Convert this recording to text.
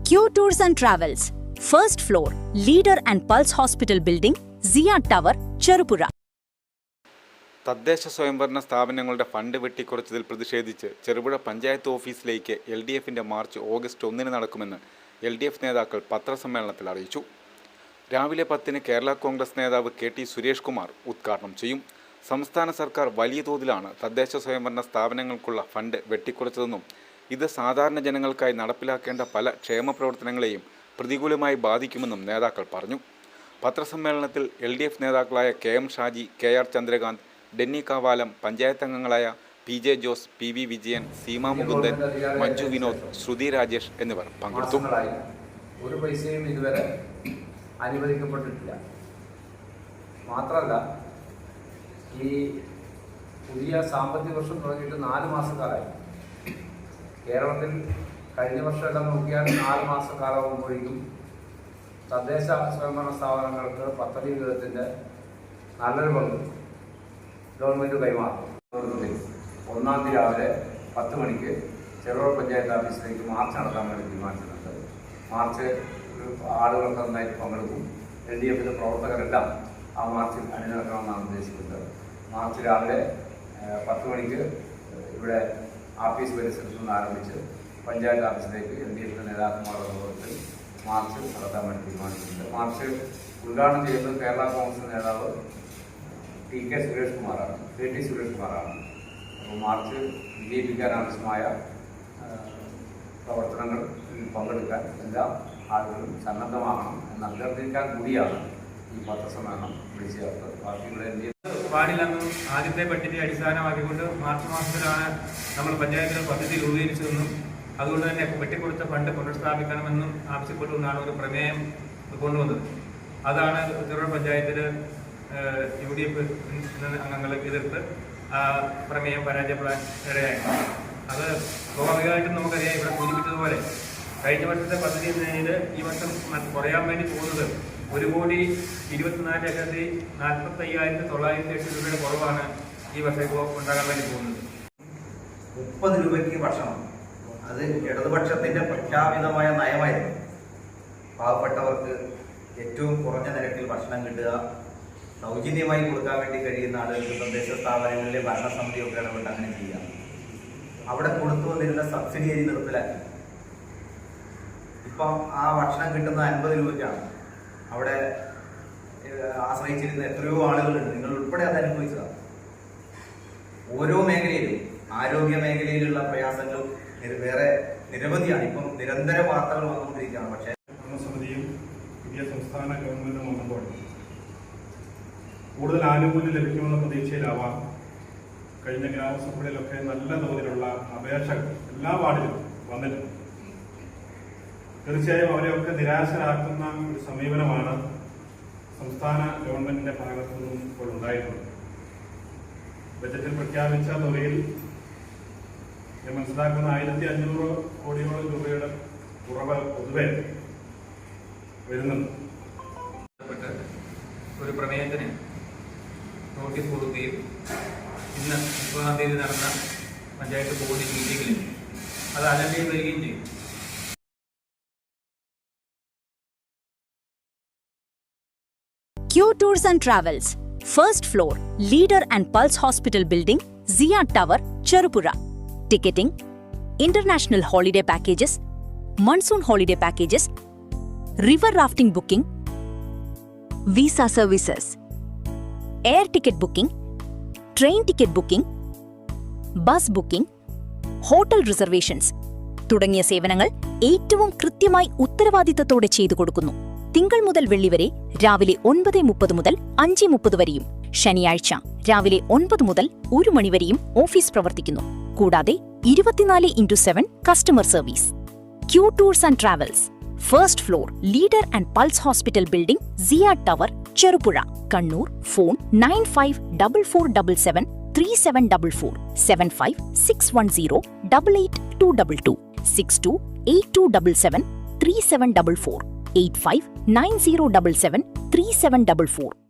Q Tours and Travels, first floor, Leader and Pulse Hospital Building, Zia Tower, Cherupura. തദ്ദേശ സ്വയംഭരണ സ്ഥാപനങ്ങളുടെ fund വെട്ടിക്കുറച്ചതിൽ പ്രതിഷേധിച്ച് ചെറുപുഴ പഞ്ചായത്ത് ഓഫീസിലേക്ക് LDFന്റെ മാർച്ച് ഓഗസ്റ്റ് 1 നടക്കുമെന്ന് LDF നേതാക്കൾ പത്രസമ്മേളനത്തിൽ അറിയിച്ചു. രാവിലെ 10 കേരള കോൺഗ്രസ് നേതാവ് KT സുരേഷ് കുമാർ ഉദ്ഘാടനം ചെയ്യും. സംസ്ഥാന സർക്കാർ വലിയ തോതിലാണ് തദ്ദേശ സ്വയംഭരണ സ്ഥാപനങ്ങൾക്കുള്ള ഫണ്ട് വെട്ടിക്കുറച്ചതെന്നും ഇത് സാധാരണ ജനങ്ങൾക്കായി നടപ്പിലാക്കേണ്ട പല ക്ഷേമ പ്രവർത്തനങ്ങളെയും പ്രതികൂലമായി ബാധിക്കുമെന്നും നേതാക്കൾ പറഞ്ഞു. പത്രസമ്മേളനത്തിൽ LDF നേതാക്കളായ KM ഷാജി, KR ചന്ദ്രകാന്ത്, ഡെന്നി കാവാലം, പഞ്ചായത്ത് അംഗങ്ങളായ PJ ജോസ്, PV വിജയൻ, സീമ മുകുന്ദൻ, മഞ്ജു വിനോദ്, ശ്രുതി രാജേഷ് എന്നിവർ പങ്കെടുത്തു. ഒരു പൈസയും ഇതുവരെ അനുവദിക്കപ്പെട്ടിട്ടില്ല. മാത്രമല്ല, ഈ പുതിയ സാമ്പത്തിക വർഷം തുടങ്ങിയിട്ട് 4 മാസക്കാലമായി. കേരളത്തിൽ കഴിഞ്ഞ വർഷമെല്ലാം നോക്കിയാൽ 4 മാസക്കാലമാകുമ്പോഴേക്കും തദ്ദേശ സ്വയംഭരണ സ്ഥാപനങ്ങൾക്ക് പദ്ധതി വിഹിതത്തിൻ്റെ നല്ലൊരു പങ്ക് ഗവൺമെൻറ് കൈമാറും. 1-ാം തീയതി രാവിലെ 10 മണിക്ക് ചെറുപുഴ പഞ്ചായത്ത് ഓഫീസിലേക്ക് മാർച്ച് നടത്താൻ വേണ്ടി തീരുമാനിച്ചിട്ടുണ്ട്. മാർച്ച് ആളുകളൊക്കെ നന്നായിട്ട് പങ്കെടുക്കും. LDFന്റെ പ്രവർത്തകരെല്ലാം ആ മാർച്ചിൽ അണിനിരക്കണമെന്നാണ് ഉദ്ദേശിക്കുന്നത്. മാർച്ച് രാവിലെ 10 മണിക്ക് ഇവിടെ ആഫീസ് പരിസരത്ത് നിന്ന് ആരംഭിച്ച് പഞ്ചായത്ത് ഓഫീസിലേക്ക് LDFന്റെ നേതാക്കന്മാരുടെ നേതൃത്വത്തിൽ മാർച്ച് നടത്താൻ വേണ്ടി തീരുമാനിച്ചിട്ടുണ്ട്. മാർച്ച് ഉദ്ഘാടനം ചെയ്യുന്നത് കേരള കോൺഗ്രസ് നേതാവ് KT സുരേഷ് കുമാറാണ്. അപ്പോൾ മാർച്ച് വിജയിപ്പിക്കാൻ ആവശ്യമായ പ്രവർത്തനങ്ങൾ പങ്കെടുക്കാൻ എല്ലാ ആളുകളും സന്നദ്ധമാകണം എന്ന് അഭ്യർത്ഥിക്കാൻ കൂടിയാണ് ഈ പത്രസമ്മേളനം വിളിച്ചു ചേർത്തത്. പാർട്ടിയുടെ വാർഡിലൊന്നും ആദ്യത്തെ പട്ടികയെ അടിസ്ഥാനമാക്കിക്കൊണ്ട് മാർച്ച് മാസത്തിലാണ് നമ്മൾ പഞ്ചായത്തിൽ പദ്ധതി രൂപീകരിച്ചതെന്നും അതുകൊണ്ട് തന്നെ വെട്ടിക്കൊടുത്ത ഫണ്ട് പുനഃസ്ഥാപിക്കണമെന്നും ആവശ്യപ്പെട്ടുകൊണ്ടാണ് ഒരു പ്രമേയം കൊണ്ടുവന്നത്. അതാണ് ചെറുപുഴ പഞ്ചായത്തിൽ UDF അംഗങ്ങൾ എതിർത്ത് പ്രമേയം പരാജയപ്പെടാൻ ഇടയായി. അത് സ്വാഭാവികമായിട്ടും നമുക്കറിയാം, ഇവിടെ സൂചിപ്പിച്ചതുപോലെ കഴിഞ്ഞ വർഷത്തെ പദ്ധതി എന്നതിൽ ഈ വർഷം കുറയാൻ വേണ്ടി പോകുന്നത് 1,24,45,908 രൂപയുടെ കുറവാണ് ഈ വർഷം ഇപ്പോൾ ഉണ്ടാകാൻ വേണ്ടി പോകുന്നത്. 30 രൂപയ്ക്ക് ഭക്ഷണം, അത് ഇടതുപക്ഷത്തിന്റെ പ്രഖ്യാപിതമായ നയമായിരുന്നു. പാവപ്പെട്ടവർക്ക് ഏറ്റവും കുറഞ്ഞ നിരക്കിൽ ഭക്ഷണം കിട്ടുക, സൗജന്യമായി കൊടുക്കാൻ വേണ്ടി കഴിയുന്ന ആളുകൾക്ക് തദ്ദേശ സ്ഥാപനങ്ങളിലെ ഭരണസമിതിയൊക്കെ ഇടപെട്ട് അങ്ങനെ ചെയ്യുക. അവിടെ കൊടുത്തു വന്നിരുന്ന സബ്സിഡി അരി നിർത്തലാക്കി. ഇപ്പം ആ ഭക്ഷണം കിട്ടുന്ന 50 രൂപയ്ക്കാണ്. അവിടെ ആശ്രയിച്ചിരുന്ന എത്രയോ ആളുകളുണ്ട്, നിങ്ങൾ ഉൾപ്പെടെ അത് അനുഭവിച്ചതാണ്. ഓരോ മേഖലയിലും ആരോഗ്യ മേഖലയിലുള്ള പ്രയാസങ്ങൾ വേറെ നിരവധിയാണ്. ഇപ്പം നിരന്തര വാർത്തകൾ വന്നുകൊണ്ടിരിക്കുകയാണ്. പക്ഷേ ഭരണസമിതിയും പുതിയ സംസ്ഥാന ഗവൺമെന്റും വന്നപ്പോൾ കൂടുതൽ ആനുകൂല്യം ലഭിക്കുമെന്ന പ്രതീക്ഷയിലാവാം കഴിഞ്ഞ ഗ്രാമസഭകളിലൊക്കെ നല്ല തോതിലുള്ള അപേക്ഷകൾ എല്ലാ വാർഡിലും വന്നിട്ടുണ്ട്. തീർച്ചയായും അവരെയൊക്കെ നിരാശരാക്കുന്ന ഒരു സമീപനമാണ് സംസ്ഥാന ഗവൺമെന്റിന്റെ ഭാഗത്തു നിന്നും ഇപ്പോൾ ഉണ്ടായിട്ടുള്ളത്. ബജറ്റിൽ പ്രഖ്യാപിച്ച തുകയിൽ ഞാൻ മനസ്സിലാക്കുന്ന 1,500 കോടിയോളം രൂപയുടെ കുറവ് പൊതുവെ വരുന്നുണ്ട്. ഒരു പ്രമേയത്തിന് നോട്ടീസ് കൊടുക്കുകയും ഇന്ന് 30-ാം തീയതി നടന്ന പഞ്ചായത്ത് ബോർഡ് മീറ്റിംഗിൽ അത് അജണ്ടയിൽ വരികയും ചെയ്യും. Q Tours and Travels, first floor, Leader and Pulse Hospital Building, Zia Tower, Cherupura. Ticketing, international holiday packages, monsoon holiday packages, river rafting booking, visa services, air ticket booking, train ticket booking, bus booking, hotel reservations തുടങ്ങിയ സേവനങ്ങൾ ഏറ്റവും കൃത്യമായി ഉത്തരവാദിത്തത്തോടെ ചെയ്തു കൊടുക്കുന്നു. തിങ്കൾ മുതൽ വെള്ളി വരെ രാവിലെ 9:30 മുതൽ 5:30 വരെയും ശനിയാഴ്ച രാവിലെ 9 മുതൽ 1 മണി വരെയും ഓഫീസ് പ്രവർത്തിക്കുന്നു. കൂടാതെ 24/7 customer service. Q Tours and Travels, first floor, Leader and Pulse Hospital Building, Zia Tower, Cherupura, Kannur. Phone 954477 3744 7561088222 628277 3744 859077 3744.